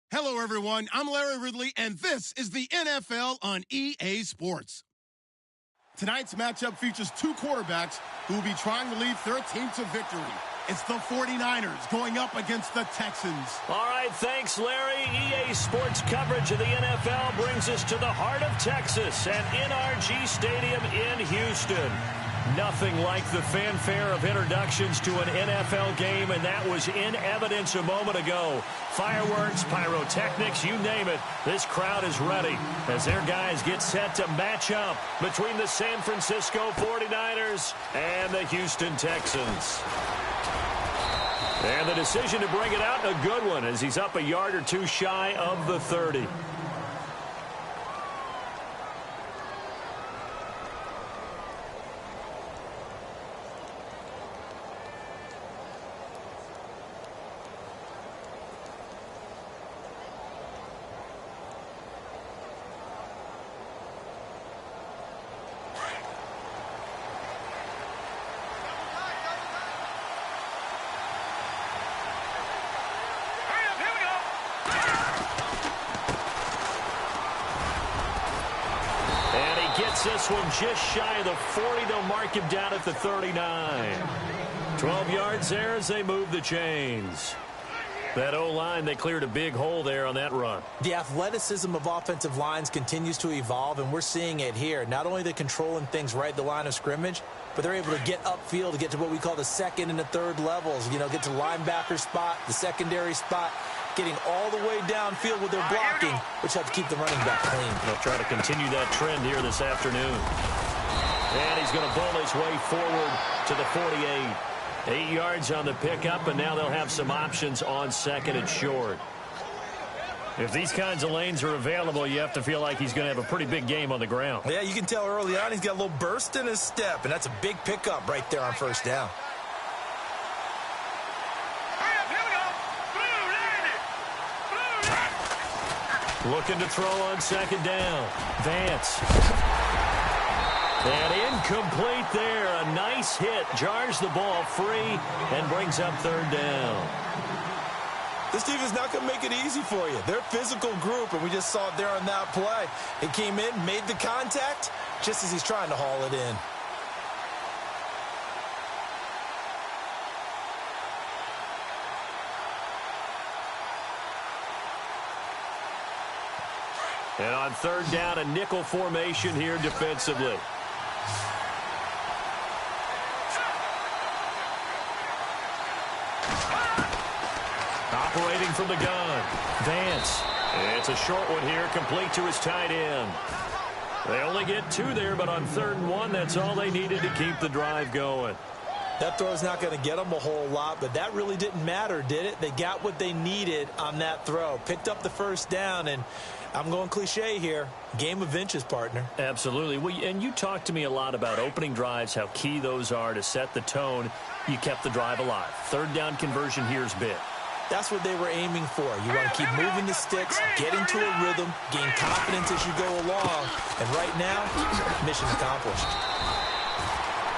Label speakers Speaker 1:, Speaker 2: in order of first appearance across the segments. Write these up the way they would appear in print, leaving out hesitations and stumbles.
Speaker 1: Hello, everyone. I'm Larry Ridley, and this is the NFL on EA Sports. Tonight's matchup features two quarterbacks who will be trying to lead their team to victory. It's the 49ers going up against the Texans.
Speaker 2: All right, thanks, Larry. EA Sports coverage of the NFL brings us to the heart of Texas at NRG Stadium in Houston. Nothing like the fanfare of introductions to an NFL game, and that was in evidence a moment ago. Fireworks, pyrotechnics, you name it. This crowd is ready as their guys get set to match up between the San Francisco 49ers and the Houston Texans. And the decision to bring it out, a good one, as he's up a yard or two shy of the 30. This one just shy of the 40. They'll mark him down at the 39. 12 yards there as they move the chains. That O-line, they cleared a big hole there on that run.
Speaker 3: The athleticism of offensive lines continues to evolve, and we're seeing it here. Not only the controlling things right at the line of scrimmage, but they're able to get upfield to get to what we call the second and the third levels. You know, get to the linebacker spot, the secondary spot, getting all the way downfield with their blocking, which helps keep the running back clean.
Speaker 2: They'll try to continue that trend here this afternoon. And he's going to bowl his way forward to the 48. 8 yards on the pickup, and now they'll have some options on second and short. If these kinds of lanes are available, you have to feel like he's going to have a pretty big game on the ground.
Speaker 3: Yeah, you can tell early on he's got a little burst in his step, and that's a big pickup right there on first down.
Speaker 2: Looking to throw on second down. Vance. And incomplete there. A nice hit. Jars the ball free and brings up third down.
Speaker 3: This team is not going to make it easy for you. They're a physical group, and we just saw it there on that play. It came in, made the contact, just as he's trying to haul it in.
Speaker 2: And on third down, a nickel formation here defensively. Operating from the gun. Vance. It's a short one here, complete to his tight end. They only get two there, but on 3rd and 1, that's all they needed to keep the drive going.
Speaker 3: That throw's not going to get them a whole lot, but that really didn't matter, did it? They got what they needed on that throw. Picked up the first down, and I'm going cliche here. Game of inches, partner.
Speaker 2: Absolutely. Well, and you talked to me a lot about opening drives, how key those are to set the tone. You kept the drive alive. 3rd down conversion here is big.
Speaker 3: That's what they were aiming for. You want to keep moving the sticks, get into a rhythm, gain confidence as you go along. And right now, mission accomplished.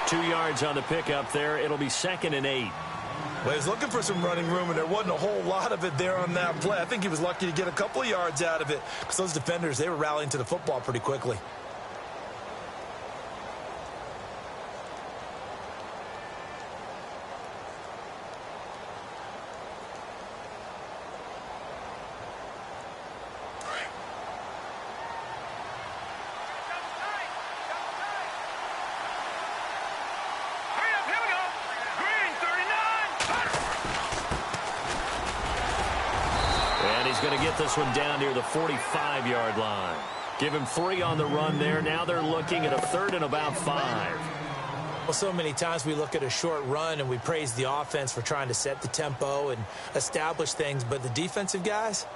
Speaker 2: 2 yards on the pickup there. It'll be 2nd and 8.
Speaker 3: Well, he was looking for some running room, and there wasn't a whole lot of it there on that play. I think he was lucky to get a couple of yards out of it because those defenders, they were rallying to the football pretty quickly.
Speaker 2: Going to get this one down near the 45-yard line. Give him 3 on the run there. Now they're looking at a 3rd and about 5.
Speaker 3: Well, so many times we look at a short run and we praise the offense for trying to set the tempo and establish things, but the defensive guys,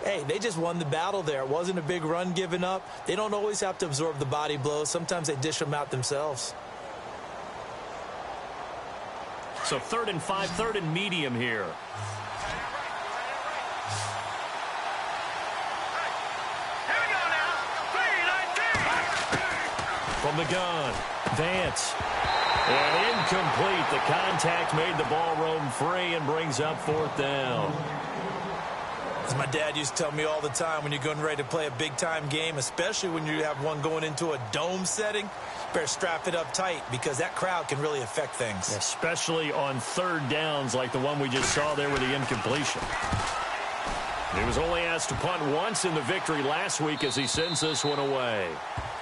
Speaker 3: hey, they just won the battle there. It wasn't a big run given up. They don't always have to absorb the body blows. Sometimes they dish them out themselves.
Speaker 2: So 3rd and 5, 3rd and medium here. From the gun, Vance. And incomplete. The contact made the ball roam free and brings up 4th down.
Speaker 3: As my dad used to tell me all the time, when you're getting ready to play a big-time game, especially when you have one going into a dome setting, you better strap it up tight because that crowd can really affect things.
Speaker 2: Especially on third downs like the one we just saw there with the incompletion. He was only asked to punt once in the victory last week as he sends this one away.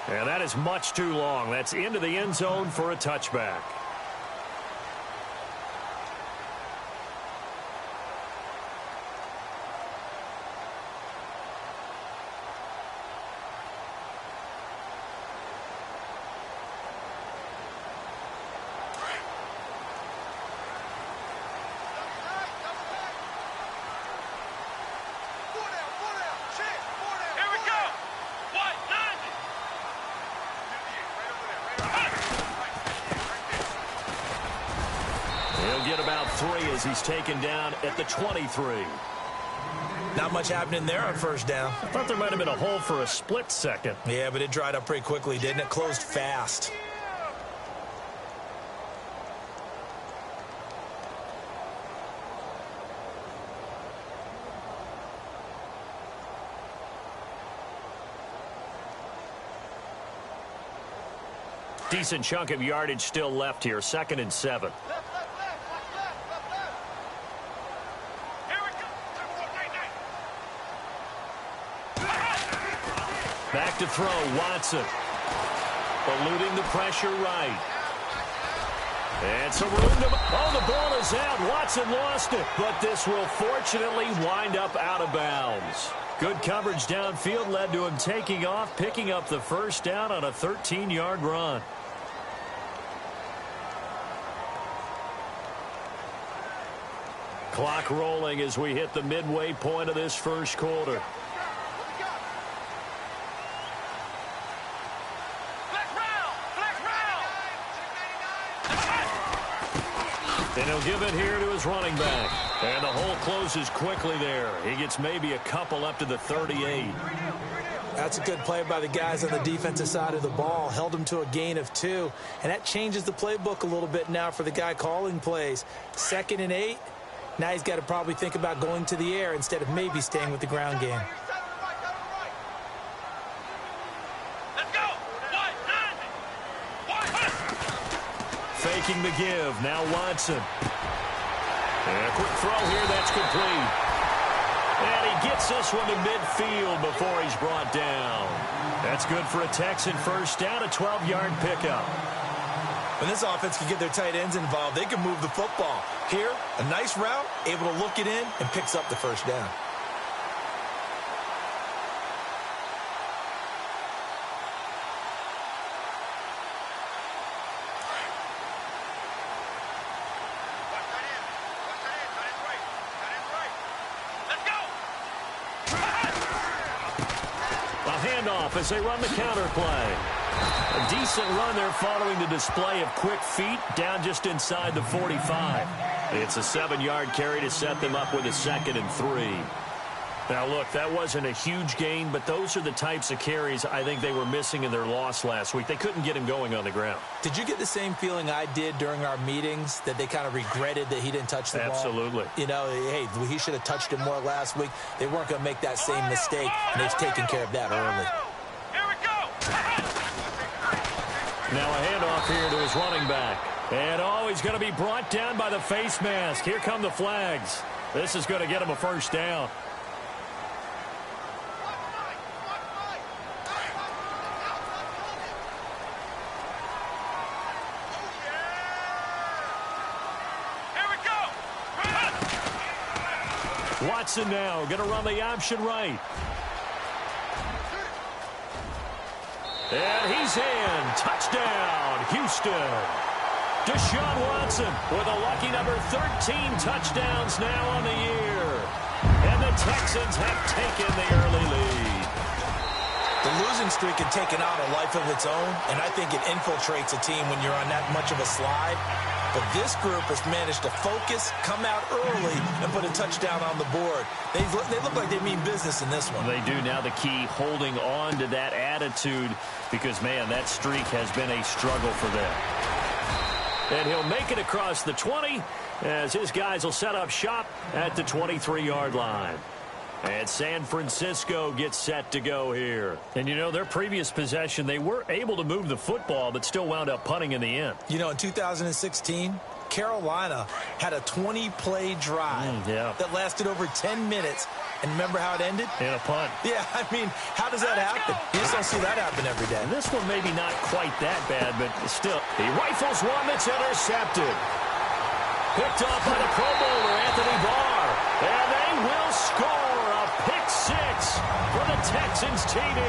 Speaker 2: And that is much too long. That's into the end zone for a touchback. As he's taken down at the 23.
Speaker 3: Not much happening there on first down.
Speaker 2: I thought there might have been a hole for a split second.
Speaker 3: Yeah, but it dried up pretty quickly, didn't it? Closed fast.
Speaker 2: Decent chunk of yardage still left here. 2nd and 7. Back to throw, Watson. Eluding the pressure right. And some room to... Oh, the ball is out. Watson lost it. But this will fortunately wind up out of bounds. Good coverage downfield led to him taking off, picking up the first down on a 13-yard run. Clock rolling as we hit the midway point of this first quarter. And he'll give it here to his running back. And the hole closes quickly there. He gets maybe a couple up to the 38.
Speaker 3: That's a good play by the guys on the defensive side of the ball. Held him to a gain of 2. And that changes the playbook a little bit now for the guy calling plays. 2nd and 8. Now he's got to probably think about going to the air instead of maybe staying with the ground game.
Speaker 2: Faking the give. Now Watson. And a quick throw here. That's complete. And he gets this one to midfield before he's brought down. That's good for a Texan first down, a 12-yard pickup.
Speaker 3: When this offense can get their tight ends involved, they can move the football. Here, a nice route, able to look it in, and picks up the first down.
Speaker 2: As they run the counter play. A decent run there following the display of quick feet down just inside the 45. It's a 7-yard carry to set them up with a 2nd and 3. Now, look, that wasn't a huge gain, but those are the types of carries I think they were missing in their loss last week. They couldn't get him going on the ground.
Speaker 3: Did you get the same feeling I did during our meetings, that they kind of regretted that he didn't touch the ball?
Speaker 2: Absolutely.
Speaker 3: You know, hey, he should have touched it more last week. They weren't going to make that same mistake, and they've taken care of that early.
Speaker 2: Now a handoff here to his running back. And, oh, he's going to be brought down by the face mask. Here come the flags. This is going to get him a first down. Watson now going to run the option right. And he's in. Touchdown, Houston. Deshaun Watson with a lucky number 13 touchdowns now on the year. And the Texans have taken the early lead.
Speaker 3: The losing streak had taken on a life of its own, and I think it infiltrates a team when you're on that much of a slide. But this group has managed to focus, come out early, and put a touchdown on the board. They look like they mean business in this one.
Speaker 2: They do. Now the key, holding on to that attitude, because, man, that streak has been a struggle for them. And he'll make it across the 20 as his guys will set up shop at the 23-yard line. And San Francisco gets set to go here. And, you know, their previous possession, they were able to move the football, but still wound up punting in the end.
Speaker 3: You know, in 2016, Carolina had a 20-play drive that lasted over 10 minutes. And remember how it ended?
Speaker 2: In a punt.
Speaker 3: Yeah, I mean, how does that happen? You just don't see that happen every day.
Speaker 2: And this one maybe not quite that bad, but still. He rifles one that's intercepted. Picked off by the Pro Bowler, Anthony Barr. And they will score a pick six for the Texans TD.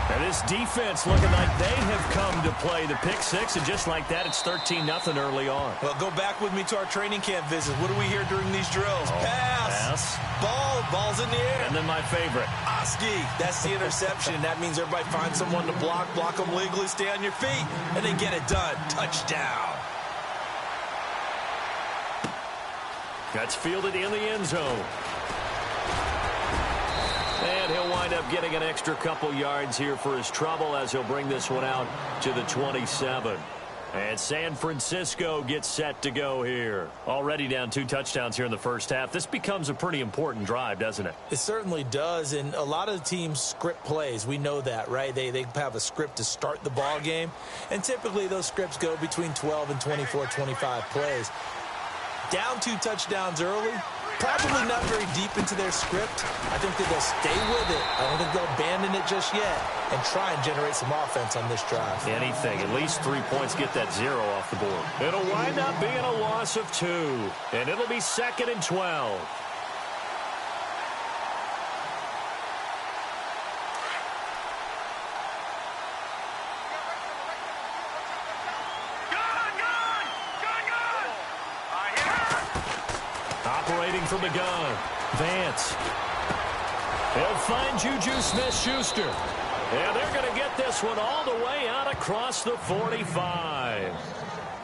Speaker 2: And this defense looking like they have come to play the pick six, and just like that, it's 13-0 early on.
Speaker 3: Well, go back with me to our training camp visit. What do we hear during these drills? Pass. Ball's in the air.
Speaker 2: And then my favorite.
Speaker 3: Oski. That's the interception, and that means everybody finds someone to block them legally, stay on your feet, and they get it done. Touchdown.
Speaker 2: That's fielded in the end zone. And he'll wind up getting an extra couple yards here for his trouble as he'll bring this one out to the 27. And San Francisco gets set to go here. Already down 2 touchdowns here in the first half. This becomes a pretty important drive, doesn't it?
Speaker 3: It certainly does, and a lot of the teams script plays. We know that, right? They have a script to start the ball game, and typically those scripts go between 12 and 24, 25 plays. Down 2 touchdowns early, probably not very deep into their script. I think that they'll stay with it. I don't think they'll abandon it just yet and try and generate some offense on this drive.
Speaker 2: Anything. At least 3 points, get that 0 off the board. It'll wind up being a loss of 2, and it'll be 2nd and 12. Operating from the gun, Vance. He'll find Juju Smith-Schuster. And they're going to get this one all the way out across the 45.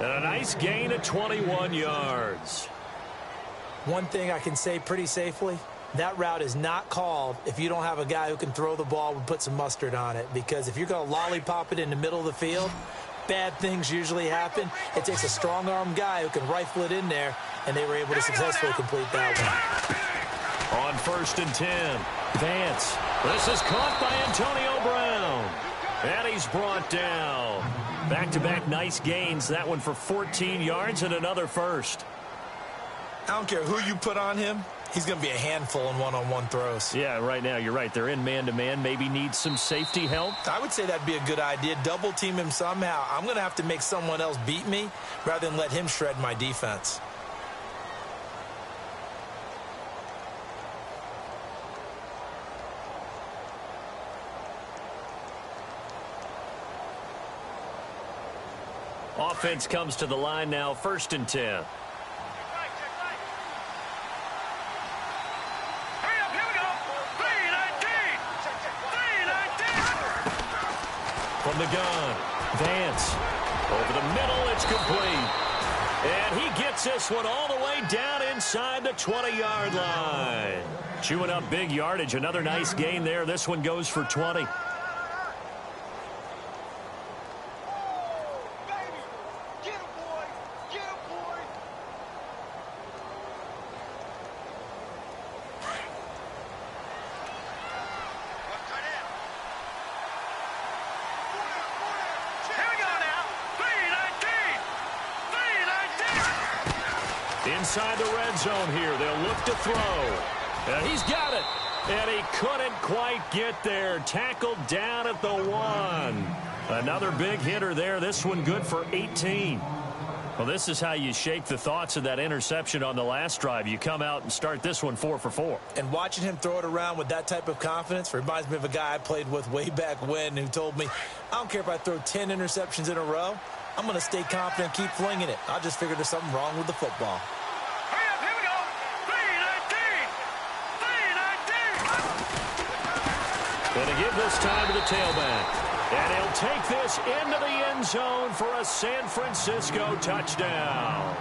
Speaker 2: And a nice gain of 21 yards.
Speaker 3: One thing I can say pretty safely, that route is not called if you don't have a guy who can throw the ball and put some mustard on it. Because if you're going to lollipop it in the middle of the field, bad things usually happen. It takes a strong-arm guy who can rifle it in there, and they were able to successfully complete that one.
Speaker 2: On 1st and 10, Vance. This is caught by Antonio Brown. And he's brought down. Back-to-back nice gains. That one for 14 yards and another first.
Speaker 3: I don't care who you put on him. He's going to be a handful in one-on-one throws.
Speaker 2: Yeah, right now, you're right. They're in man-to-man. Maybe needs some safety help.
Speaker 3: I would say that'd be a good idea. Double team him somehow. I'm going to have to make someone else beat me rather than let him shred my defense.
Speaker 2: Offense comes to the line now, 1st and 10. From the gun, Vance. Over the middle, it's complete. And he gets this one all the way down inside the 20-yard line. Chewing up big yardage. Another nice gain there. This one goes for 20. Inside the red zone here. They'll look to throw. And he's got it. And he couldn't quite get there. Tackled down at the 1. Another big hitter there. This one good for 18. Well, this is how you shake the thoughts of that interception on the last drive. You come out and start this one 4 for 4.
Speaker 3: And watching him throw it around with that type of confidence reminds me of a guy I played with way back when who told me, I don't care if I throw 10 interceptions in a row. I'm going to stay confident and keep flinging it. I just figured there's something wrong with the football.
Speaker 2: Going to give this time to the tailback. And he'll take this into the end zone for a San Francisco touchdown.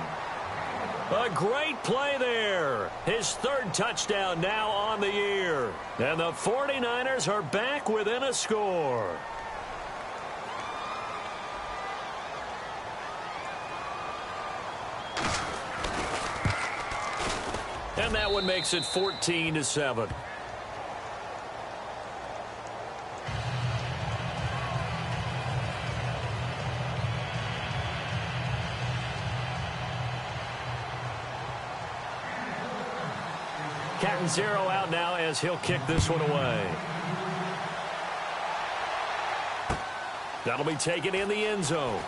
Speaker 2: A great play there. His 3rd touchdown now on the year. And the 49ers are back within a score. And that one makes it 14-7. Catanzaro out now as he'll kick this one away. That'll be taken in the end zone.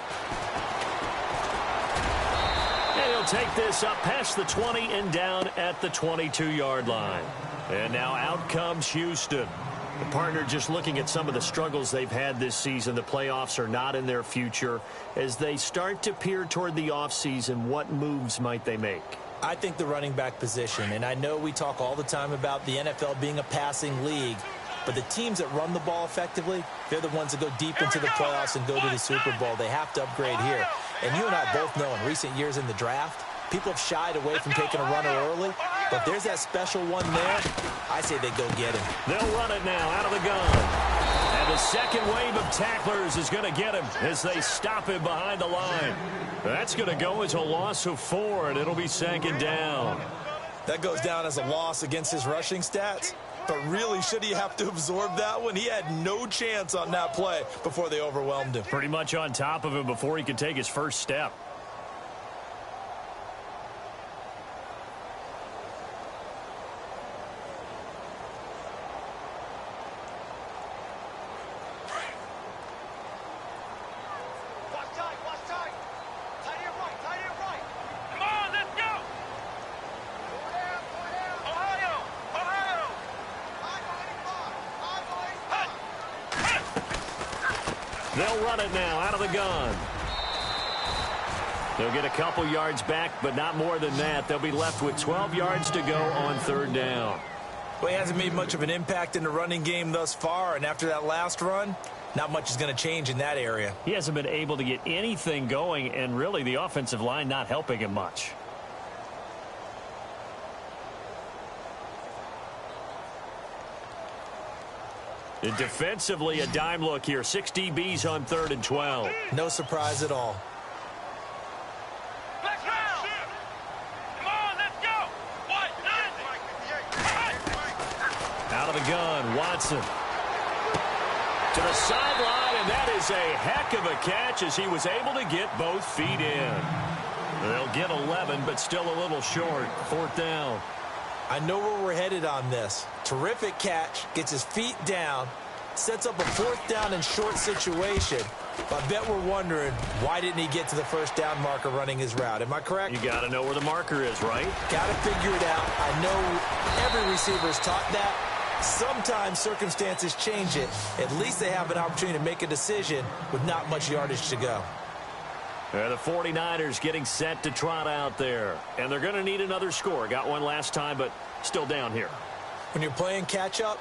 Speaker 2: And he'll take this up past the 20 and down at the 22-yard line. And now out comes Houston. The partner just looking at some of the struggles they've had this season. The playoffs are not in their future. As they start to peer toward the offseason, what moves might they make?
Speaker 3: I think the running back position, and I know we talk all the time about the NFL being a passing league, but the teams that run the ball effectively, they're the ones that go deep into the playoffs and go to the Super Bowl. They have to upgrade here. And you and I both know in recent years in the draft, people have shied away from taking a runner early, but there's that special one there. I say they go get him.
Speaker 2: They'll run it now out of the gun. And the second wave of tacklers is going to get him as they stop him behind the line. That's going to go as a loss of 4, and it'll be second down.
Speaker 3: That goes down as a loss against his rushing stats. But really, should he have to absorb that one? He had no chance on that play before they overwhelmed him.
Speaker 2: Pretty much on top of him before he could take his first step. They'll run it now out of the gun. They'll get a couple yards back, but not more than that. They'll be left with 12 yards to go on third down.
Speaker 3: Well, he hasn't made much of an impact in the running game thus far, and after that last run, not much is going to change in that area.
Speaker 2: He hasn't been able to get anything going, and really the offensive line not helping him much. And defensively, a dime look here. 6 DBs on 3rd and 12.
Speaker 3: No surprise at all.
Speaker 4: Let's go! Come on, let's go!
Speaker 2: Out of the gun, Watson. To the sideline, and that is a heck of a catch as he was able to get both feet in. They'll get 11, but still a little short. 4th down.
Speaker 3: I know where we're headed on this. Terrific catch, gets his feet down, sets up a 4th down and short situation. But I bet we're wondering, why didn't he get to the first down marker running his route? Am I correct?
Speaker 2: You got to know where the marker is, right?
Speaker 3: Got to figure it out. I know every receiver's taught that. Sometimes circumstances change it. At least they have an opportunity to make a decision with not much yardage to go.
Speaker 2: The 49ers getting set to trot out there. And they're going to need another score. Got one last time, but still down here.
Speaker 3: When you're playing catch-up,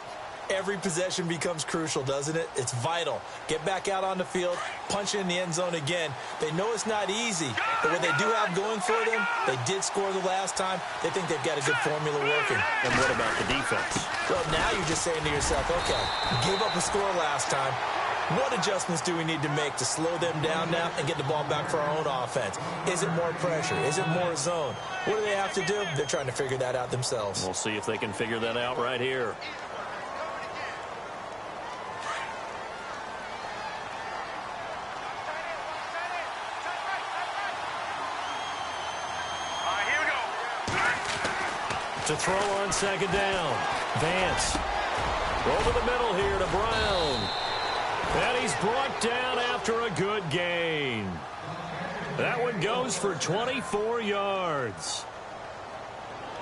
Speaker 3: every possession becomes crucial, doesn't it? It's vital. Get back out on the field, punch in the end zone again. They know it's not easy, but what they do have going for them, they did score the last time. They think they've got a good formula working.
Speaker 2: And what about the defense?
Speaker 3: Well, now you're just saying to yourself, okay, give up a score last time. What adjustments do we need to make to slow them down now and get the ball back for our own offense? Is it more pressure? Is it more zone? What do they have to do? They're trying to figure that out themselves.
Speaker 2: We'll see if they can figure that out right here. To throw on 2nd down. Vance. Over the middle here to Brown. And he's brought down after a good gain. That one goes for 24 yards.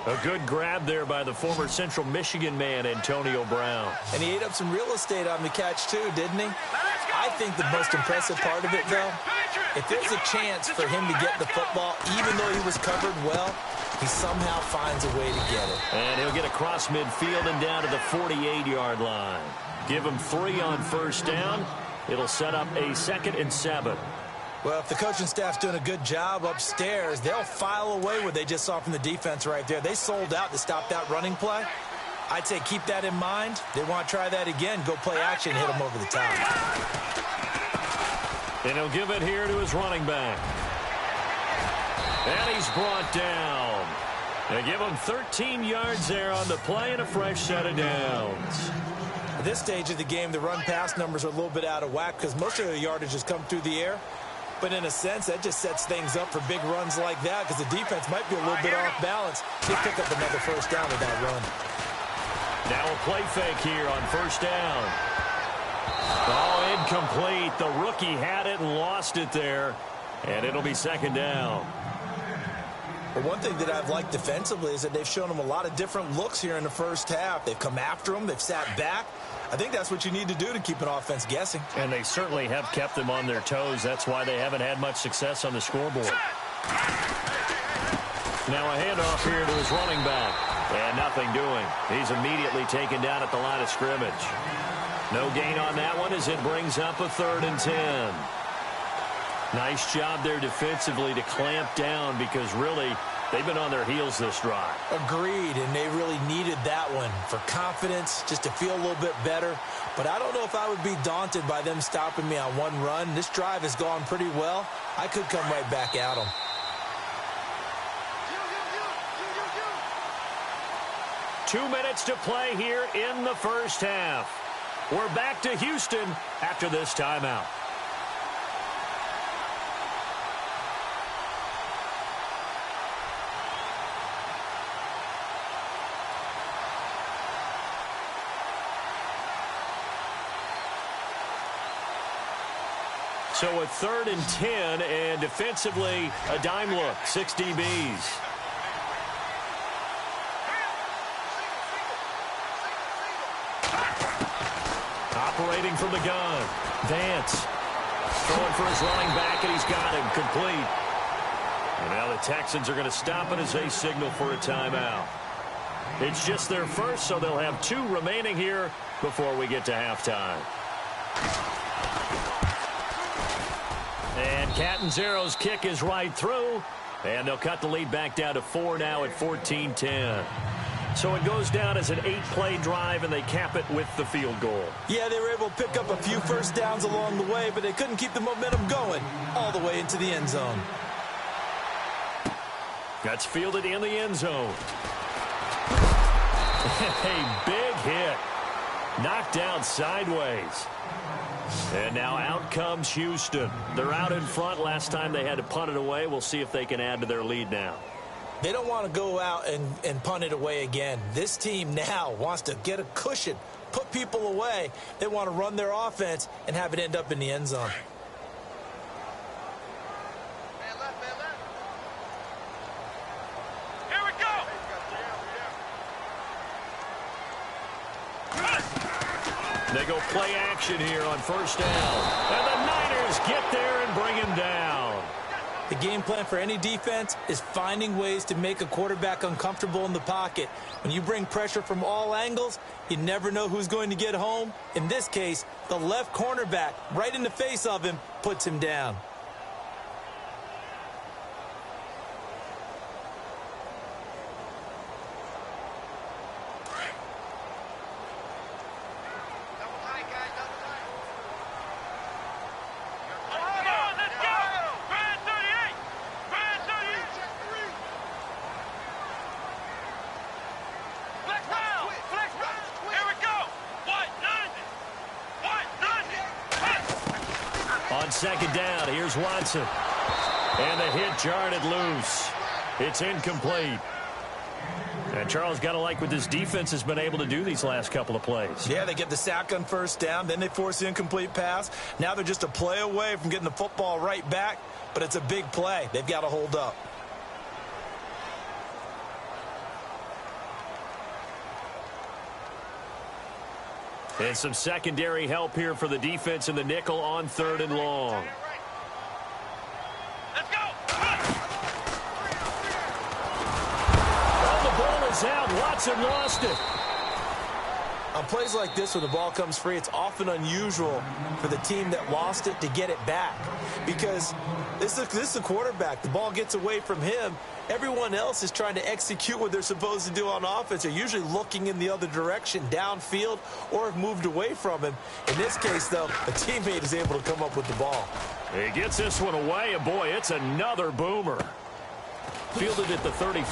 Speaker 2: A good grab there by the former Central Michigan man, Antonio Brown.
Speaker 3: And he ate up some real estate on the catch, too, didn't he? I think the most impressive part of it, though, if there's a chance for him to get the football, even though he was covered well, he somehow finds a way to get it.
Speaker 2: And he'll get across midfield and down to the 48-yard line. Give him 3 on 1st down. It'll set up a 2nd and 7.
Speaker 3: Well, if the coaching staff's doing a good job upstairs, they'll file away what they just saw from the defense right there. They sold out to stop that running play. I'd say keep that in mind. They want to try that again. Go play action, hit them over the top.
Speaker 2: And he'll give it here to his running back. And he's brought down. They give him 13 yards there on the play and a fresh set of downs.
Speaker 3: At this stage of the game, the run-pass numbers are a little bit out of whack because most of the yardage has come through the air. But in a sense, that just sets things up for big runs like that because the defense might be a little bit off balance. They pick up another first down with that run.
Speaker 2: Now a play fake here on first down. Oh, incomplete. The rookie had it and lost it there. And it'll be second down.
Speaker 3: But one thing that I've liked defensively is that they've shown them a lot of different looks here in the first half. They've come after them. They've sat back. I think that's what you need to do to keep an offense guessing.
Speaker 2: And they certainly have kept them on their toes. That's why they haven't had much success on the scoreboard. Now a handoff here to his running back. And nothing doing. He's immediately taken down at the line of scrimmage. No gain on that one as it brings up a 3rd and 10. Nice job there defensively to clamp down because really they've been on their heels this drive.
Speaker 3: Agreed, and they really needed that one for confidence, just to feel a little bit better. But I don't know if I would be daunted by them stopping me on one run. This drive has gone pretty well. I could come right back at them.
Speaker 2: Two minutes to play here in the first half. We're back to Houston after this timeout. So a 3rd and 10, and defensively a dime look, 6 DBs. Operating from the gun, Vance throwing for his running back, and he's got him complete. And now the Texans are going to stop it as they signal for a timeout. It's just their first, so they'll have 2 remaining here before we get to halftime. And Catanzaro's kick is right through, and they'll cut the lead back down to 4 now at 14-10. So it goes down as an 8-play drive, and they cap it with the field goal.
Speaker 3: Yeah, they were able to pick up a few first downs along the way, but they couldn't keep the momentum going all the way into the end zone.
Speaker 2: That's fielded in the end zone. A big hit. Knocked down sideways. And now out comes Houston. They're out in front. Last time they had to punt it away. We'll see if they can add to their lead now.
Speaker 3: They don't want to go out and punt it away again. This team now wants to get a cushion, put people away. They want to run their offense and have it end up in the end zone.
Speaker 4: Here we go.
Speaker 2: They go play action here on first down. And the Niners get there and bring him down.
Speaker 3: The game plan for any defense is finding ways to make a quarterback uncomfortable in the pocket. When you bring pressure from all angles, you never know who's going to get home. In this case, the left cornerback, right in the face of him, puts him down.
Speaker 2: On second down, here's Watson. And the hit jarred it loose. It's incomplete. And Charles, got to like what this defense has been able to do these last couple of plays.
Speaker 3: Yeah, they get the sack on first down, then they force the incomplete pass. Now they're just a play away from getting the football right back, but it's a big play. They've got to hold up.
Speaker 2: And some secondary help here for the defense in the nickel on 3rd and long.
Speaker 4: Let's go.
Speaker 2: Oh, the ball is out. Watson lost it.
Speaker 3: On plays like this, when the ball comes free, it's often unusual for the team that lost it to get it back. Because this is a quarterback. The ball gets away from him. Everyone else is trying to execute what they're supposed to do on offense. They're usually looking in the other direction, downfield, or have moved away from him. In this case, though, a teammate is able to come up with the ball.
Speaker 2: He gets this one away, and boy, it's another boomer. Fielded at the 33.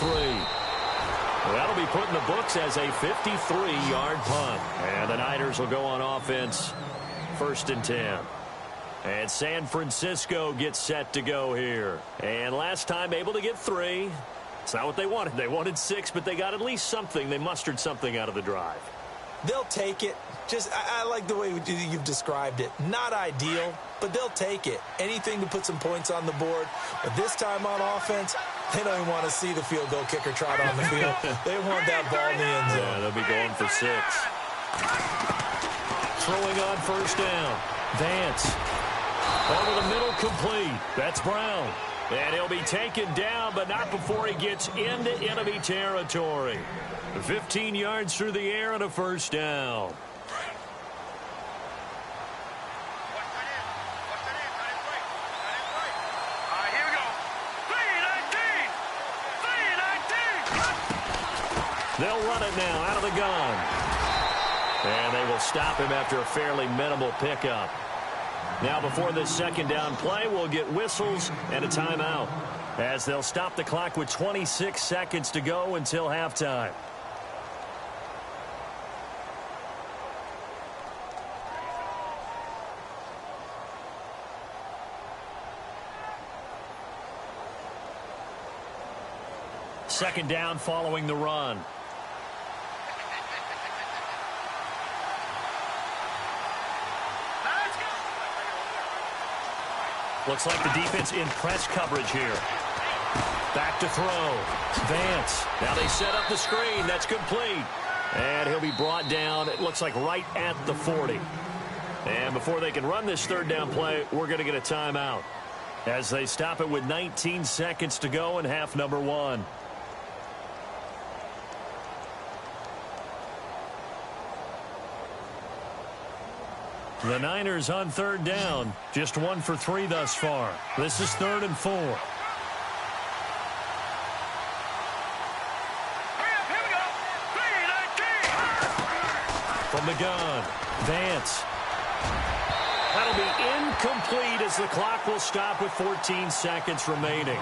Speaker 2: That'll be put in the books as a 53-yard punt. And the Niners will go on offense, 1st and 10. And San Francisco gets set to go here. And last time able to get 3. It's not what they wanted. They wanted 6, but they got at least something. They mustered something out of the drive.
Speaker 3: They'll take it. I like the way you've described it. Not ideal, but they'll take it. Anything to put some points on the board. But this time on offense, they don't even want to see the field goal kicker trot on the field. They want that ball in the end zone.
Speaker 2: Yeah, they'll be going for 6. Throwing on 1st down. Vance. Over the middle, complete. That's Brown. And he'll be taken down, but not before he gets into enemy territory. 15 yards through the air and a 1st down.
Speaker 4: Here we go. 3-19.
Speaker 2: They'll run it now out of the gun. And they will stop him after a fairly minimal pickup. Now before this 2nd down play, we'll get whistles and a timeout, as they'll stop the clock with 26 seconds to go until halftime. Second down following the run. Looks like the defense in press coverage here. Back to throw. Vance. Now they set up the screen. That's complete. And he'll be brought down, it looks like right at the 40. And before they can run this 3rd down play, we're going to get a timeout, as they stop it with 19 seconds to go in half number 1. The Niners on 3rd down. Just 1 for 3 thus far. This is 3rd and 4.
Speaker 4: Here we go. 3-19.
Speaker 2: From the gun, Vance. That'll be incomplete, as the clock will stop with 14 seconds remaining.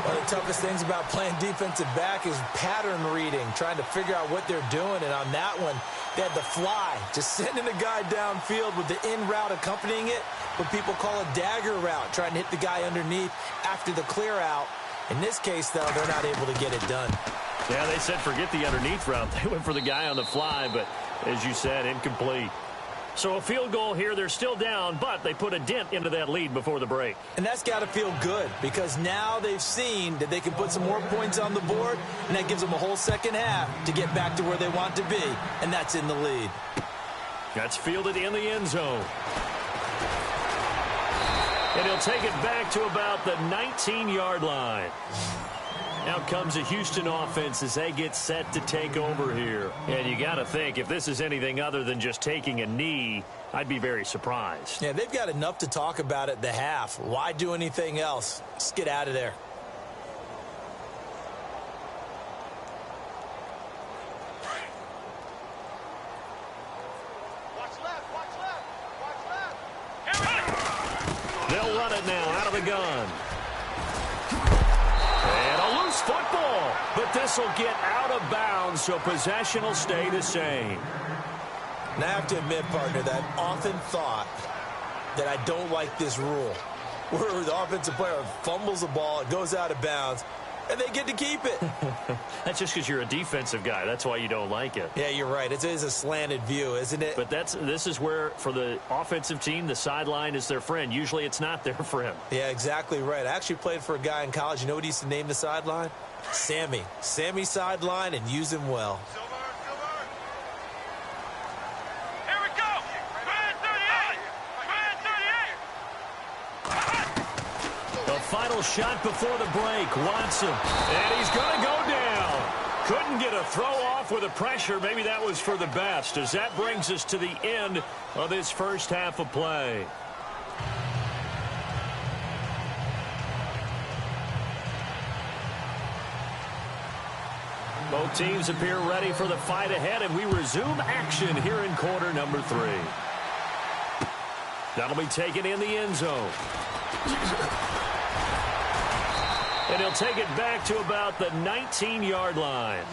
Speaker 3: One of the toughest things about playing defensive back is pattern reading, trying to figure out what they're doing. And on that one, they had the fly, just sending a guy downfield with the in route accompanying it, what people call a dagger route, trying to hit the guy underneath after the clear out. In this case, though, they're not able to get it done.
Speaker 2: Yeah, they said forget the underneath route. They went for the guy on the fly, but as you said, incomplete. So a field goal here. They're still down, but they put a dent into that lead before the break.
Speaker 3: And that's got to feel good, because now they've seen that they can put some more points on the board, and that gives them a whole 2nd half to get back to where they want to be, and that's in the lead.
Speaker 2: That's fielded in the end zone. And he'll take it back to about the 19-yard line. Out comes the Houston offense as they get set to take over here. And you got to think, if this is anything other than just taking a knee, I'd be very surprised.
Speaker 3: Yeah, they've got enough to talk about at the half. Why do anything else? Just get out of there.
Speaker 4: Watch left. Here we go.
Speaker 2: They'll run it now out of the gun. And a loose football, but this will get out of bounds, so possession will stay the same.
Speaker 3: And I have to admit, partner, that I've often thought that I don't like this rule, where the offensive player fumbles the ball, it goes out of bounds, and they get to keep it.
Speaker 2: That's just because you're a defensive guy. That's why you don't like it.
Speaker 3: Yeah, you're right. It is a slanted view, isn't it?
Speaker 2: But this is where, for the offensive team, the sideline is their friend. Usually it's not their friend.
Speaker 3: Yeah, exactly right. I actually played for a guy in college. You know what he used to name the sideline? Sammy. Sammy sideline, and use him well.
Speaker 4: Here we go. Red 38.
Speaker 2: The final shot before the break. Watson. And he's going to go down. Couldn't get a throw off with the pressure. Maybe that was for the best, as that brings us to the end of this 1st half of play. Both teams appear ready for the fight ahead, and we resume action here in quarter number 3. That'll be taken in the end zone. And he'll take it back to about the 19-yard line.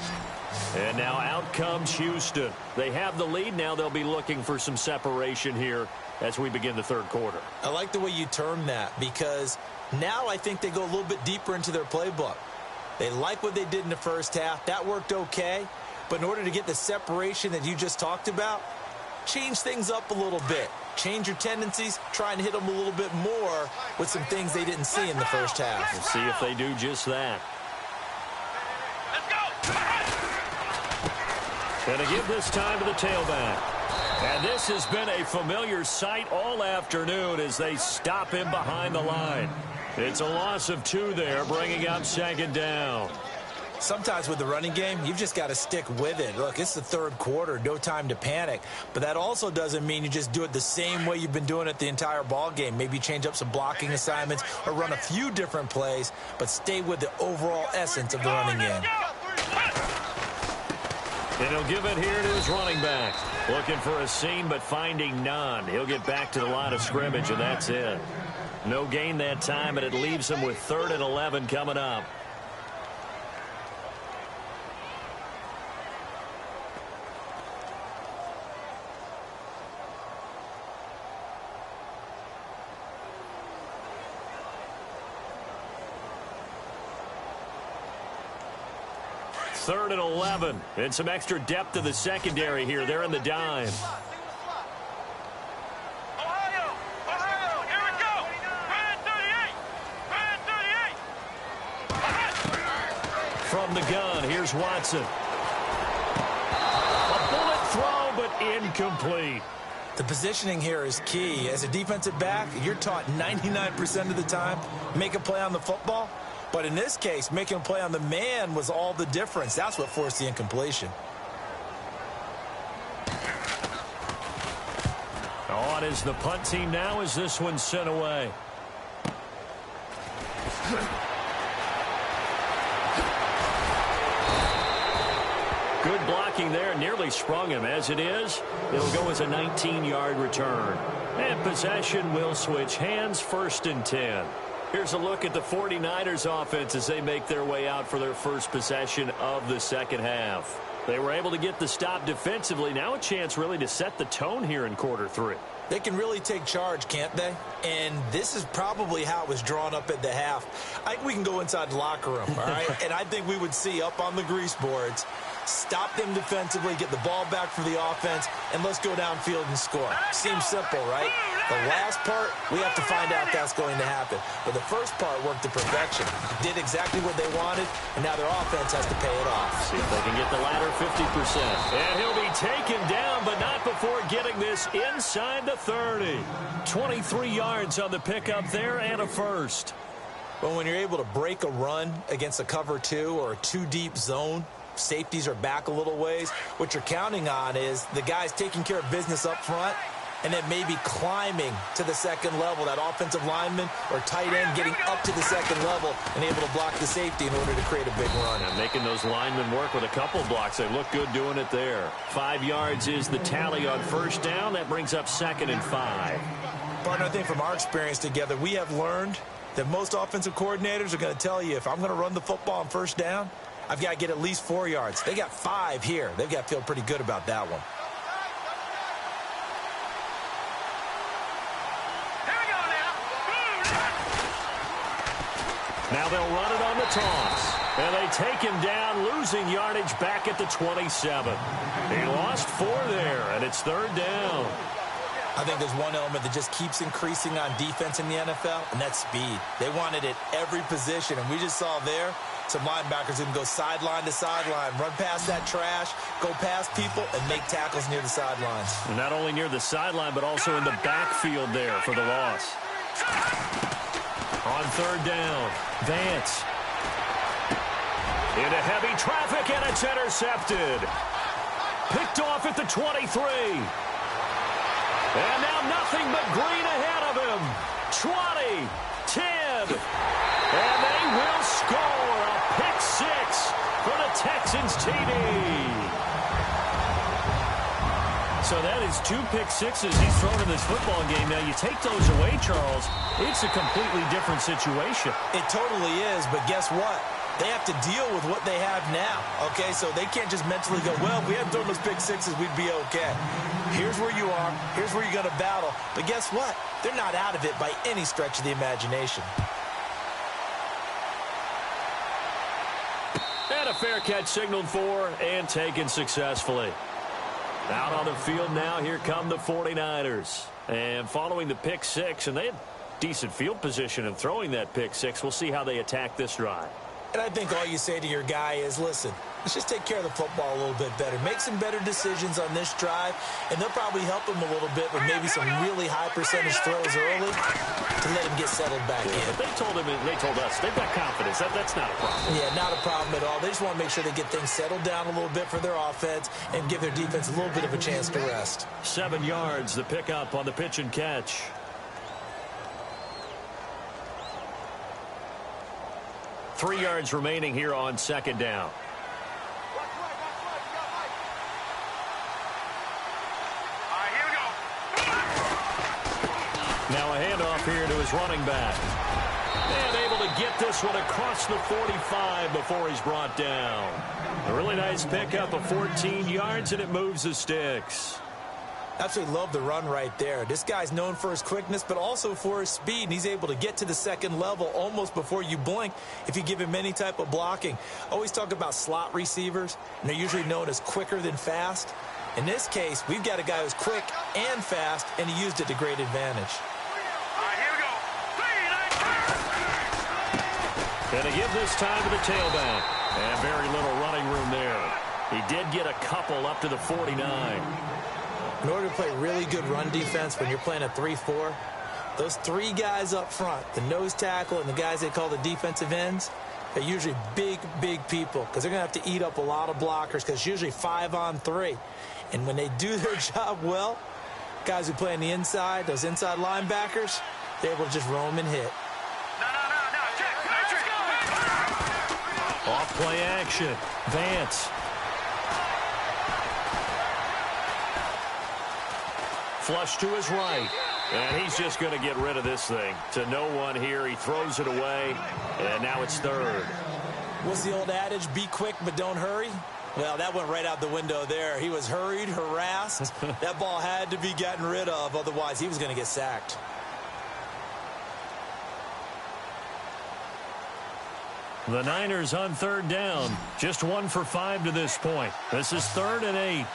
Speaker 2: And now out comes Houston. They have the lead. Now they'll be looking for some separation here as we begin the third quarter.
Speaker 3: I like the way you term that, because now I think they go a little bit deeper into their playbook. They like what they did in the first half. That worked okay. But in order to get the separation that you just talked about, change things up a little bit. Change your tendencies. Try and hit them a little bit more with some things they didn't see in the first half.
Speaker 2: We'll see if they do just that. Going to give this time to the tailback. And this has been a familiar sight all afternoon as they stop him behind the line. It's a loss of 2 there, bringing up second down.
Speaker 3: Sometimes with the running game, you've just got to stick with it. Look, it's the third quarter, no time to panic. But that also doesn't mean you just do it the same way you've been doing it the entire ball game. Maybe change up some blocking assignments or run a few different plays, but stay with the overall essence of the running game.
Speaker 2: And he'll give it here to his running back. Looking for a seam, but finding none. He'll get back to the line of scrimmage, and that's it. No gain that time, and it leaves him with 3rd and 11 coming up. Third and 11, and some extra depth to the secondary here. They're in the dime.
Speaker 4: Ohio, here we go. Red 38.
Speaker 2: From the gun, here's Watson. A bullet throw, but incomplete.
Speaker 3: The positioning here is key. As a defensive back, you're taught 99% of the time, make a play on the football. But in this case, making a play on the man was all the difference. That's what forced the incompletion.
Speaker 2: On is the punt team now as this one's sent away. Good blocking there. Nearly sprung him. As it is, it'll go as a 19-yard return. And possession will switch hands, 1st and 10. Here's a look at the 49ers offense as they make their way out for their first possession of the second half. They were able to get the stop defensively. Now a chance really to set the tone here in quarter 3.
Speaker 3: They can really take charge, can't they? And this is probably how it was drawn up at the half. I think we can go inside the locker room, all right? And I think we would see up on the grease boards, stop them defensively, get the ball back for the offense, and let's go downfield and score. Seems simple, right? The last part, we have to find out that's going to happen. But the first part worked to perfection. Did exactly what they wanted, and now their offense has to pay it off.
Speaker 2: See if they can get the latter 50%. And he'll be taken down, but not before getting this inside the 30. 23 yards on the pickup there and a first.
Speaker 3: Well, when you're able to break a run against a cover 2 or a 2-deep zone, safeties are back a little ways. What you're counting on is the guys taking care of business up front and then maybe climbing to the second level, that offensive lineman or tight end getting up to the second level and able to block the safety in order to create a big run.
Speaker 2: And making those linemen work with a couple blocks. They look good doing it there. 5 yards is the tally on first down. That brings up 2nd and 5.
Speaker 3: Partner, I think from our experience together, we have learned that most offensive coordinators are going to tell you, if I'm going to run the football on first down, I've got to get at least 4 yards. They got 5 here. They've got to feel pretty good about that one.
Speaker 2: Now they'll run it on the toss. And they take him down, losing yardage back at the 27. He lost 4 there, and it's 3rd down.
Speaker 3: I think there's one element that just keeps increasing on defense in the NFL, and that's speed. They want it at every position, and we just saw there some linebackers who can go sideline to sideline, run past that trash, go past people, and make tackles near the sidelines.
Speaker 2: And not only near the sideline, but also in the backfield there for the loss. On 3rd down, Vance. Into heavy traffic, and it's intercepted. Picked off at the 23. And now nothing but green ahead of him. 20, 10, and they will score a pick 6 for the Texans TD. So So that is 2 pick sixes he's thrown in this football game. Now, you take those away, Charles, it's a completely different situation.
Speaker 3: It totally is, but guess what? They have to deal with what they have now, okay? So they can't just mentally go, well, if we hadn't thrown those pick sixes, we'd be okay. Here's where you are. Here's where you're going to battle. But guess what? They're not out of it by any stretch of the imagination.
Speaker 2: And a fair catch signaled for and taken successfully. Out on the field now, here come the 49ers. And following the pick six, and they had decent field position in throwing that pick six. We'll see how they attack this drive.
Speaker 3: And I think all you say to your guy is, listen, let's just take care of the football a little bit better. Make some better decisions on this drive, and they'll probably help him a little bit with maybe some really high percentage throws early to let him get settled back in.
Speaker 2: But they told us, they've got confidence. That's not a problem.
Speaker 3: Yeah, not a problem at all. They just want to make sure they get things settled down a little bit for their offense and give their defense a little bit of a chance to rest.
Speaker 2: 7 yards, the pickup on the pitch and catch. Three yards remaining here on second down.
Speaker 4: Here we go.
Speaker 2: Now a handoff here to his running back. And able to get this one across the 45 before he's brought down. A really nice pickup of 14 yards, and it moves the sticks.
Speaker 3: Absolutely love the run right there. This guy's known for his quickness, but also for his speed, and he's able to get to the second level almost before you blink if you give him any type of blocking. Always talk about slot receivers, and they're usually known as quicker than fast. In this case, we've got a guy who's quick and fast, and he used it to great advantage.
Speaker 4: Here we go.
Speaker 2: And they give this time to the tailback. And very little running room there. He did get a couple up to the 49.
Speaker 3: In order to play really good run defense when you're playing a 3-4, those 3 guys up front, the nose tackle and the guys they call the defensive ends, they're usually big, big people because they're going to have to eat up a lot of blockers because it's usually 5-on-3. And when they do their job well, guys who play on the inside, those inside linebackers, they're able to just roam and hit.
Speaker 2: Off play action. Vance. Flush to his right. And he's just going to get rid of this thing. To no one here. He throws it away. And now it's third.
Speaker 3: What's the old adage? Be quick, but don't hurry? Well, that went right out the window there. He was hurried, harassed. That ball had to be gotten rid of. Otherwise, he was going to get sacked.
Speaker 2: The Niners on third down. Just 1 for 5 to this point. This is 3rd and 8.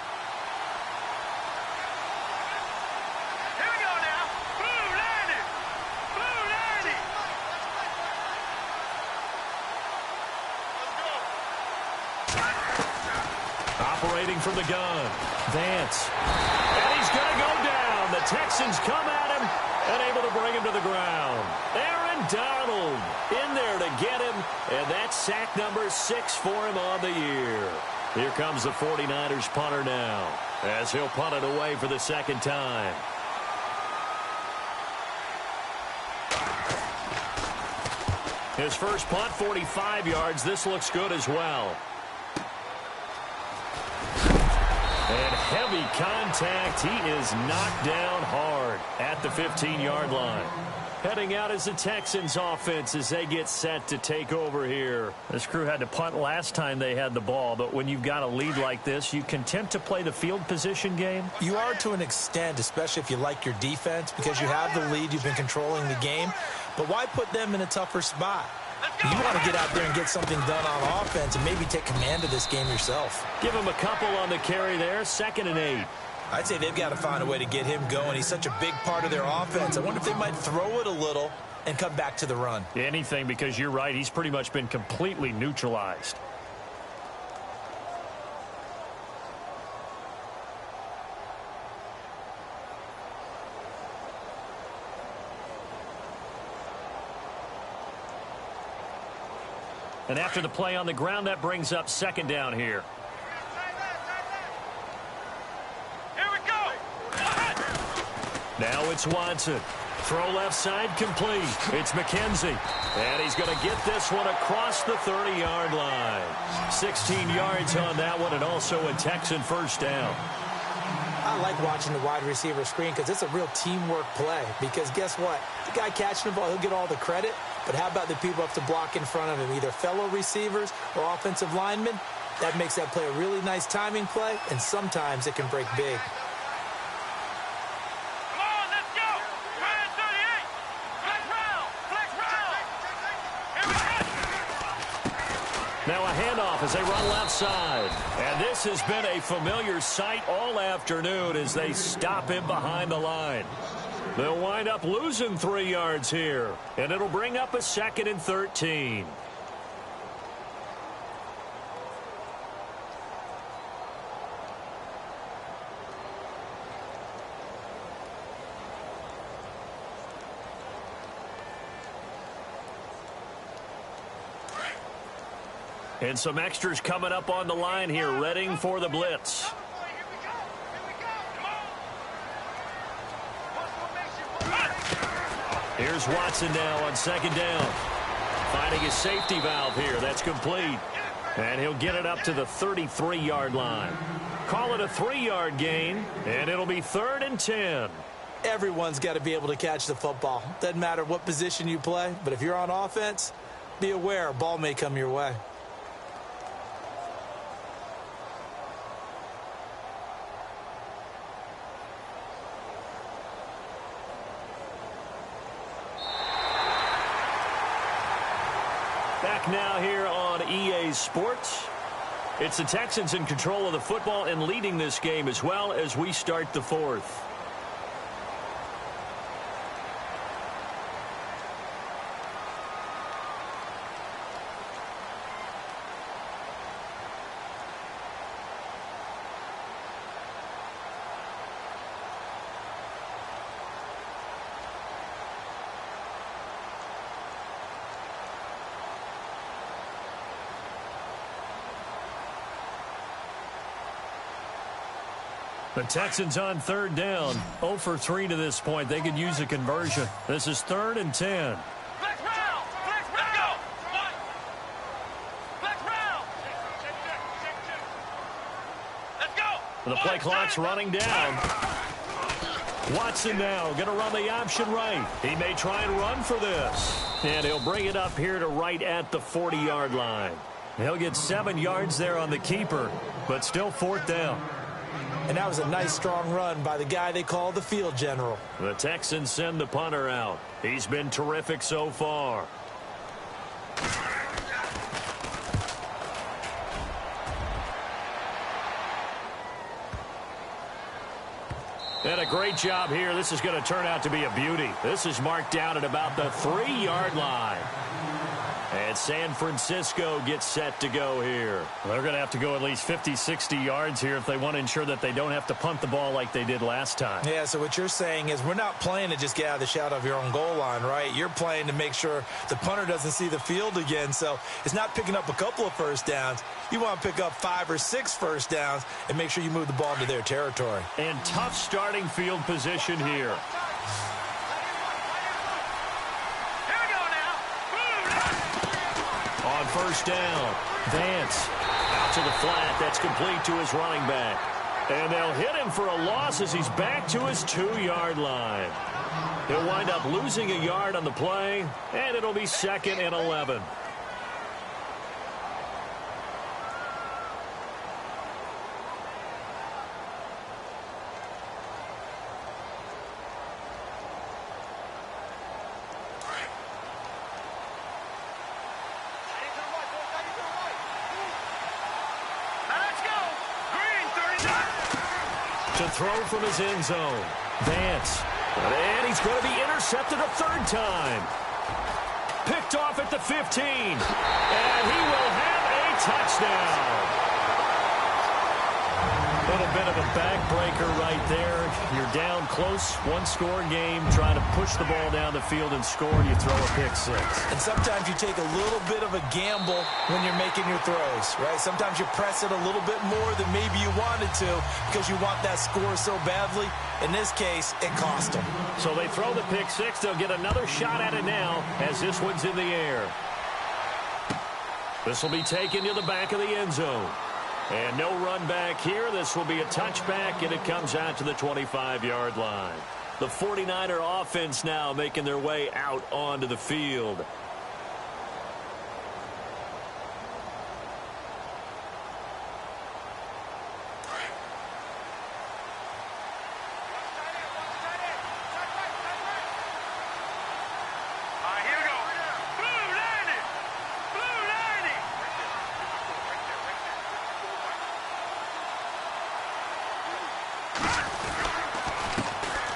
Speaker 2: Operating from the gun. Vance. And he's going to go down. The Texans come at him and able to bring him to the ground. Aaron Donald in there to get him. And that's sack number 6 for him on the year. Here comes the 49ers punter now as he'll punt it away for the second time. His first punt, 45 yards. This looks good as well. And heavy contact. He is knocked down hard at the 15-yard line. Heading out as the Texans offense as they get set to take over here. This crew had to punt last time they had the ball, but when you've got a lead like this, you content to play the field position game?
Speaker 3: You are to an extent, especially if you like your defense, because you have the lead, you've been controlling the game. But why put them in a tougher spot? You want to get out there and get something done on offense and maybe take command of this game yourself.
Speaker 2: Give him a couple on the carry there, 2nd and 8.
Speaker 3: I'd say they've got to find a way to get him going. He's such a big part of their offense. I wonder if they might throw it a little and come back to the run.
Speaker 2: Anything, because you're right. He's pretty much been completely neutralized. And after the play on the ground, that brings up 2nd down here. Now it's Watson. Throw left side complete. It's McKenzie. And he's going to get this one across the 30-yard line. 16 yards on that one and also a Texan first down.
Speaker 3: I I like watching the wide receiver screen because it's a real teamwork play. Because guess what? The guy catching the ball, he'll get all the credit. But how about the people up to block in front of him, either fellow receivers or offensive linemen? That makes that play a really nice timing play, and sometimes it can break big.
Speaker 4: Come on, let's go. Ryan 38. Flex round. Flex round. Here we go.
Speaker 2: Now a handoff as they run left side. And this has been a familiar sight all afternoon as they stop him behind the line. They'll wind up losing 3 yards here, and it'll bring up a 2nd and 13. And some extras coming up on the line here, readying for the blitz. Here's Watson now on 2nd down. Finding his safety valve here. That's complete. And he'll get it up to the 33-yard line. Call it a 3-yard gain, and it'll be 3rd and 10.
Speaker 3: Everyone's got to be able to catch the football. Doesn't matter what position you play, but if you're on offense, be aware a ball may come your way.
Speaker 2: Back now here on EA Sports. It's the Texans in control of the football and leading this game as well as we start the 4th. The Texans on 3rd down. 0 for 3 to this point. They could use a conversion. This is 3rd and 10.
Speaker 4: Flex round. Flex round. Flex round. Let's go.
Speaker 2: The play clock's running down. Watson now going to run the option right. He may try and run for this. And he'll bring it up here to right at the 40-yard line. He'll get 7 yards there on the keeper, but still 4th down.
Speaker 3: And that was a nice, strong run by the guy they call the field general.
Speaker 2: The Texans send the punter out. He's been terrific so far. And a great job here. This is going to turn out to be a beauty. This is marked down at about the 3-yard line. And San Francisco gets set to go here. They're going to have to go at least 50, 60 yards here if they want to ensure that they don't have to punt the ball like they did last time.
Speaker 3: Yeah, so what you're saying is we're not playing to just get out of the shadow of your own goal line, right? You're playing to make sure the punter doesn't see the field again. So it's not picking up a couple of first downs. You want to pick up 5 or 6 first downs and make sure you move the ball into their territory.
Speaker 2: And tough starting field position here. On 1st down, Vance out to the flat. That's complete to his running back. And they'll hit him for a loss as he's back to his 2-yard line. He'll wind up losing a yard on the play, and it'll be 2nd and 11. To throw from his end zone. Vance. And he's going to be intercepted a 3rd time. Picked off at the 15. And he will have a touchdown. A little bit of a backbreaker right there. You're down close, 1-score game, trying to push the ball down the field and score, and you throw a pick 6.
Speaker 3: And sometimes you take a little bit of a gamble when you're making your throws, right? Sometimes you press it a little bit more than maybe you wanted to because you want that score so badly. In this case, it cost them.
Speaker 2: So they throw the pick 6. They'll get another shot at it now as this one's in the air. This will be taken to the back of the end zone. And no run back here. This will be a touchback, and it comes out to the 25-yard line. The 49er offense now making their way out onto the field.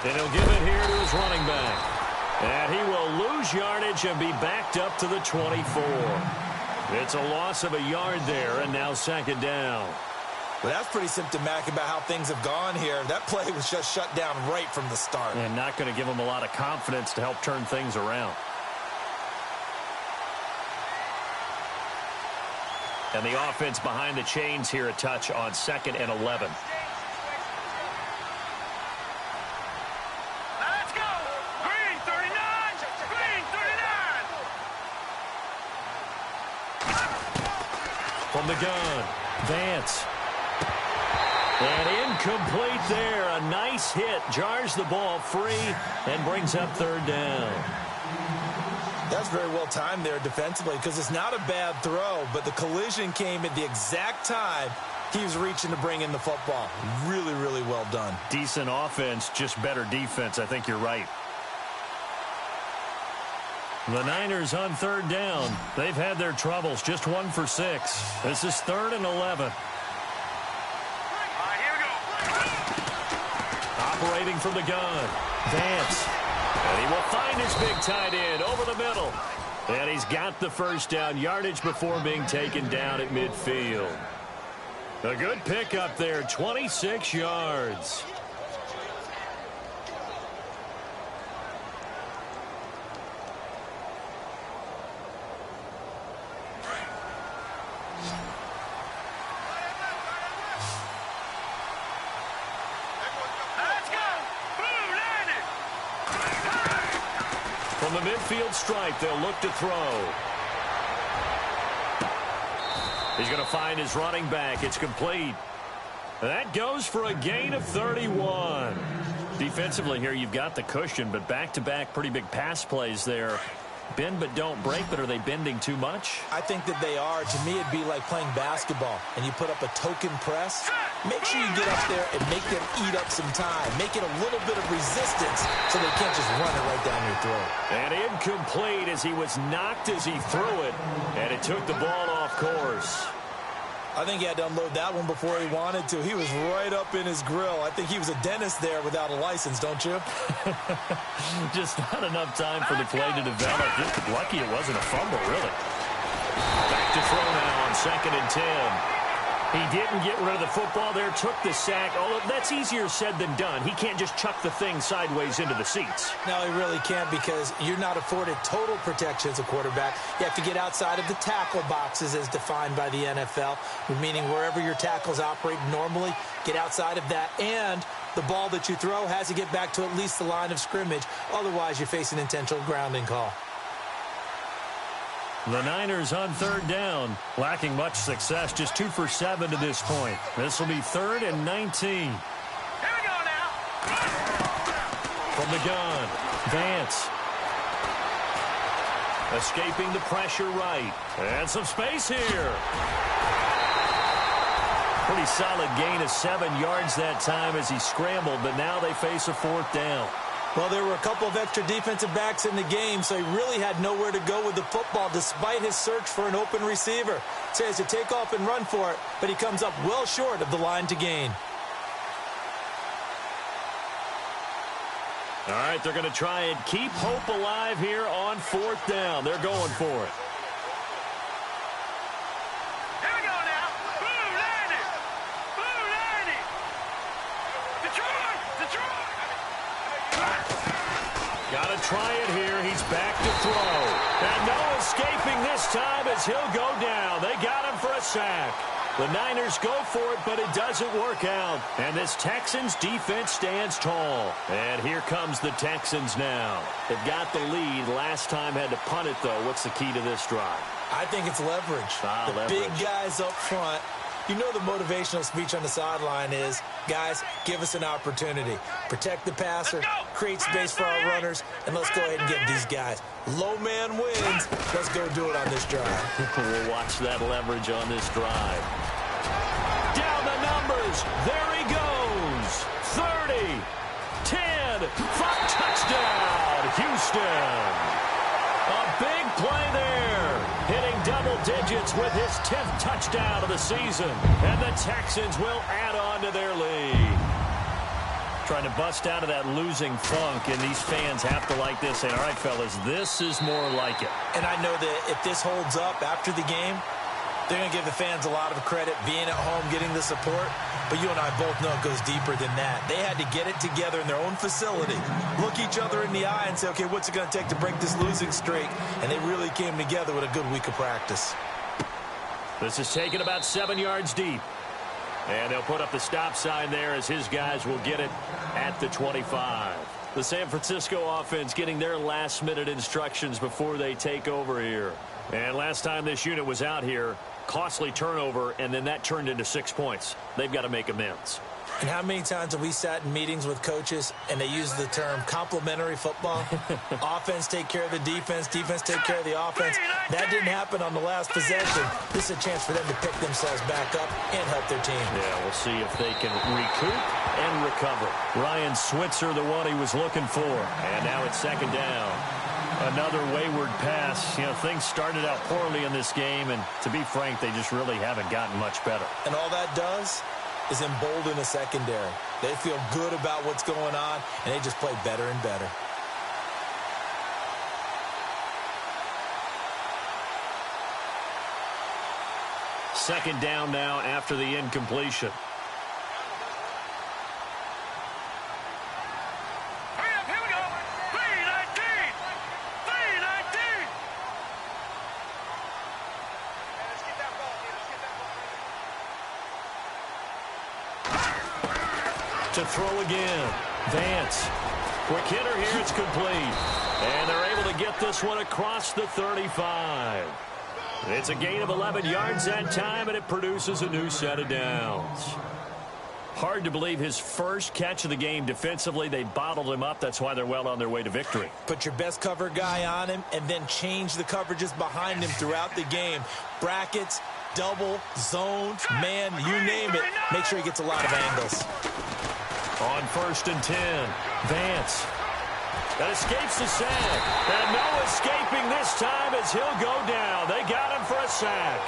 Speaker 2: And he'll give it here to his running back. And he will lose yardage and be backed up to the 24. It's a loss of a yard there, and now second down.
Speaker 3: Well, that's pretty symptomatic about how things have gone here. That play was just shut down right from the start.
Speaker 2: And not going to give him a lot of confidence to help turn things around. And the offense behind the chains here a touch on 2nd and 11. From the gun, Vance. And incomplete there. A nice hit. Jars the ball free and brings up third down.
Speaker 3: That's very well timed there defensively because it's not a bad throw, but the collision came at the exact time he was reaching to bring in the football. Really, really well done.
Speaker 2: Decent offense, just better defense. I think you're right. The Niners on third down. They've had their troubles. Just 1 for 6. This is 3rd and 11.
Speaker 4: Here we go.
Speaker 2: Operating from the gun. Vance. And he will find his big tight end over the middle. And he's got the first down. Yardage before being taken down at midfield. A good pickup there. 26 yards. From the midfield stripe, they'll look to throw. He's going to find his running back. It's complete. That goes for a gain of 31. Defensively here, you've got the cushion, but back-to-back pretty big pass plays there. Bend but don't break, but are they bending too much?
Speaker 3: I think that they are. To me, it'd be like playing basketball, and you put up a token press. Make sure you get up there and make them eat up some time. Make it a little bit of resistance so they can't just run it right down your throat.
Speaker 2: And incomplete as he was knocked as he threw it, and it took the ball off course.
Speaker 3: I think he had to unload that one before he wanted to. He was right up in his grill. I think he was a dentist there without a license, don't you?
Speaker 2: Just not enough time for the play to develop. Just lucky it wasn't a fumble, really. Back to throw now on 2nd and 10. He didn't get rid of the football there, took the sack. Although that's easier said than done. He can't just chuck the thing sideways into the seats.
Speaker 3: No, he really can't because you're not afforded total protection as a quarterback. You have to get outside of the tackle boxes as defined by the NFL, meaning wherever your tackles operate normally, get outside of that. And the ball that you throw has to get back to at least the line of scrimmage. Otherwise, you face an intentional grounding call.
Speaker 2: The Niners on third down, lacking much success, just 2 for 7 to this point. This will be 3rd and 19.
Speaker 4: Here we go now.
Speaker 2: From the gun, Vance. Escaping the pressure right. And some space here. Pretty solid gain of 7 yards that time as he scrambled, but now they face a 4th down.
Speaker 3: Well, there were a couple of extra defensive backs in the game, so he really had nowhere to go with the football despite his search for an open receiver. So he has to take off and run for it, but he comes up well short of the line to gain.
Speaker 2: All right, they're going to try and keep hope alive here on 4th down. They're going for it.
Speaker 4: Here we go now. Blue landing. Blue landing. Detroit. Detroit.
Speaker 2: Got to try it here. He's back to throw. And no escaping this time as he'll go down. They got him for a sack. The Niners go for it, but it doesn't work out. And this Texans defense stands tall. And here comes the Texans now. They've got the lead. Last time had to punt it, though. What's the key to this drive?
Speaker 3: I think it's leverage.
Speaker 2: Leverage.
Speaker 3: Big guys up front You know the motivational speech on the sideline is, guys, give us an opportunity. Protect the passer, create space for our runners, and let's go ahead and get these guys. Low man wins. Let's go do it on this drive.
Speaker 2: We'll watch that leverage on this drive. Down the numbers. There he goes. 30, 10, 5, touchdown, Houston. A big play there, hitting double digits with his 10th touchdown of the season. And the Texans will add on to their lead. Trying to bust out of that losing funk, and these fans have to like this. Saying, all right, fellas, this is more like it.
Speaker 3: And I know that if this holds up after the game, they're going to give the fans a lot of credit being at home, getting the support. But you and I both know it goes deeper than that. They had to get it together in their own facility, look each other in the eye and say, okay, what's it going to take to break this losing streak? And they really came together with a good week of practice.
Speaker 2: This is taken about 7 yards deep. And they'll put up the stop sign there as his guys will get it at the 25. The San Francisco offense getting their last-minute instructions before they take over here. And last time this unit was out here, costly turnover, and then that turned into 6 points. They've got to make amends.
Speaker 3: And how many times have we sat in meetings with coaches and they use the term complementary football? Offense take care of the defense, defense take care of the offense. That didn't happen on the last possession. This is a chance for them to pick themselves back up and help their team.
Speaker 2: Yeah, we'll see if they can recoup and recover. Ryan Switzer, the one he was looking for. And now it's second down. Another wayward pass. You know, things started out poorly in this game, and to be frank, they just really haven't gotten much better.
Speaker 3: And all that does is embolden the secondary. They feel good about what's going on, and they just play better and better.
Speaker 2: Second down now after the incompletion.
Speaker 4: Here we go. 319. 319. Let's get that ball. Let's get that ball.
Speaker 2: To throw again. Vance. Quick hitter here. It's complete. And they're able to get this one across the 35. It's a gain of 11 yards that time, and it produces a new set of downs. Hard to believe his first catch of the game defensively. They bottled him up. That's why they're well on their way to victory.
Speaker 3: Put your best cover guy on him and then change the coverages behind him throughout the game. Brackets, double, zone, man, you name it. Make sure he gets a lot of angles.
Speaker 2: On 1st and 10, Vance. That escapes the sack. And no escaping this time as he'll go down. They got him for a sack.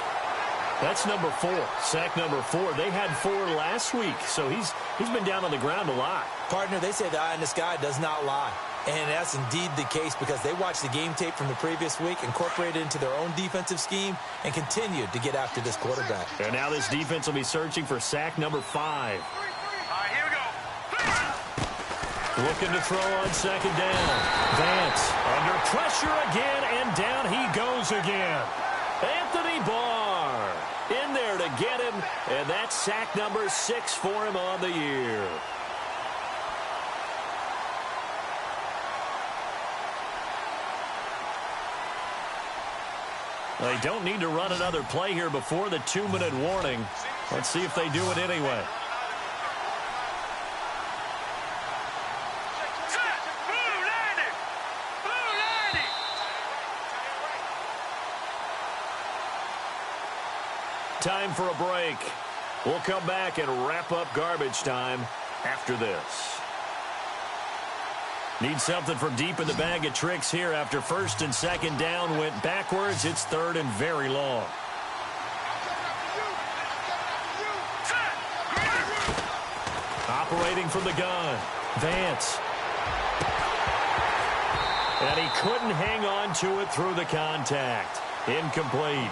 Speaker 2: That's number 4. Sack number 4. They had 4 last week, so he's been down on the ground a lot.
Speaker 3: Partner, they say the eye in the sky does not lie. And that's indeed the case because they watched the game tape from the previous week, incorporated it into their own defensive scheme, and continued to get after this quarterback.
Speaker 2: And now this defense will be searching for sack number 5.
Speaker 4: All right, here we go.
Speaker 2: Looking to throw on second down. Vance under pressure again, and down he goes again. Anthony Barr in there to get him, and that's sack number 6 for him on the year. They don't need to run another play here before the 2-minute warning. Let's see if they do it anyway. Time for a break. We'll come back and wrap up garbage time after this. Need something from deep in the bag of tricks here after 1st and 2nd down went backwards. It's 3rd and very long. Operating from the gun, Vance. And he couldn't hang on to it through the contact. Incomplete.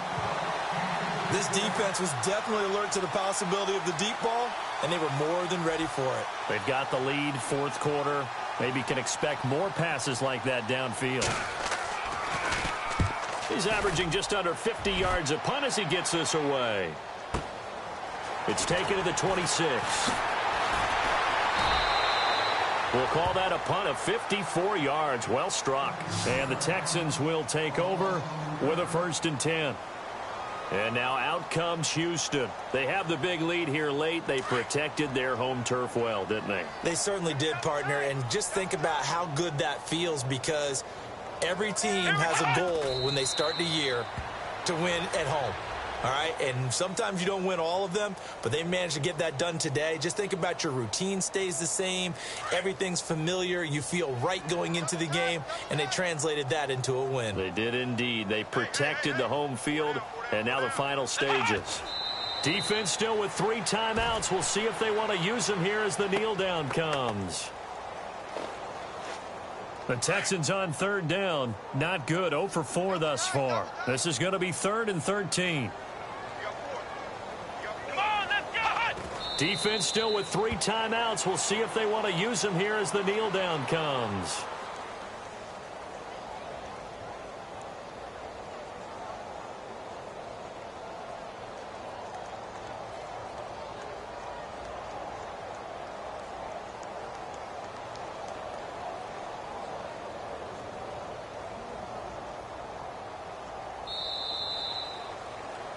Speaker 3: This defense was definitely alert to the possibility of the deep ball, and they were more than ready for it.
Speaker 2: They've got the lead, 4th quarter. Maybe can expect more passes like that downfield. He's averaging just under 50 yards a punt as he gets this away. It's taken to the 26. We'll call that a punt of 54 yards. Well struck. And the Texans will take over with a 1st and 10. And now out comes Houston. They have the big lead here late. They protected their home turf well, didn't they?
Speaker 3: They certainly did, partner. And just think about how good that feels, because every team has a goal when they start the year to win at home. All right, and sometimes you don't win all of them, but they managed to get that done today. Just think about your routine stays the same. Everything's familiar. You feel right going into the game, and they translated that into a win.
Speaker 2: They did indeed. They protected the home field, and now the final stages. Defense still with 3 timeouts. We'll see if they want to use them here as the kneel down comes. The Texans on 3rd down. Not good. 0 for 4 thus far. This is going to be 3rd and 13. Defense still with 3 timeouts. We'll see if they want to use them here as the kneel down comes.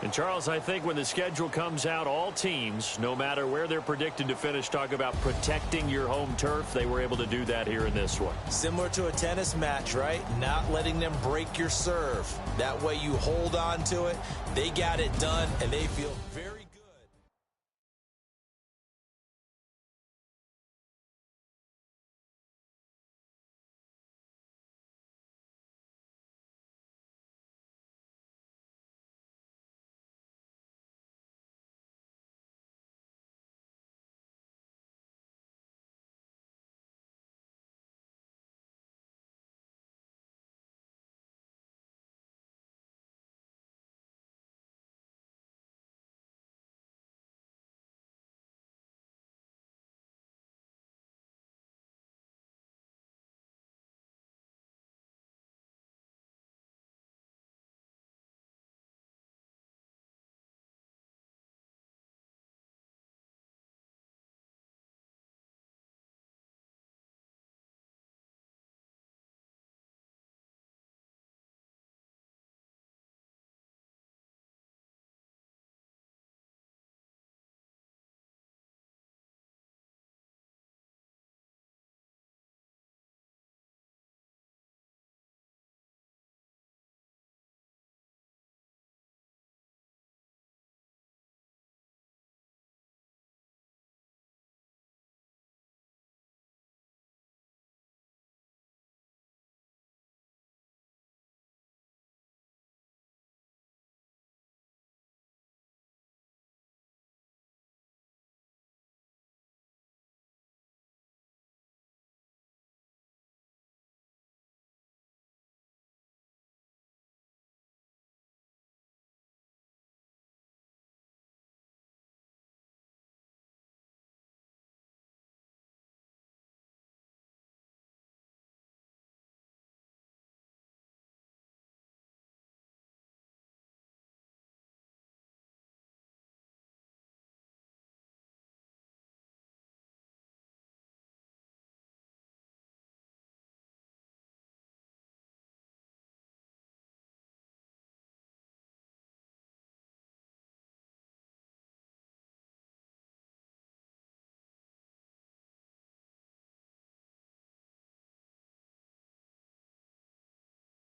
Speaker 2: And, Charles, I think when the schedule comes out, all teams, no matter where they're predicted to finish, talk about protecting your home turf. They were able to do that here in this one.
Speaker 3: Similar to a tennis match, right? Not letting them break your serve. That way you hold on to it. They got it done, and they feel very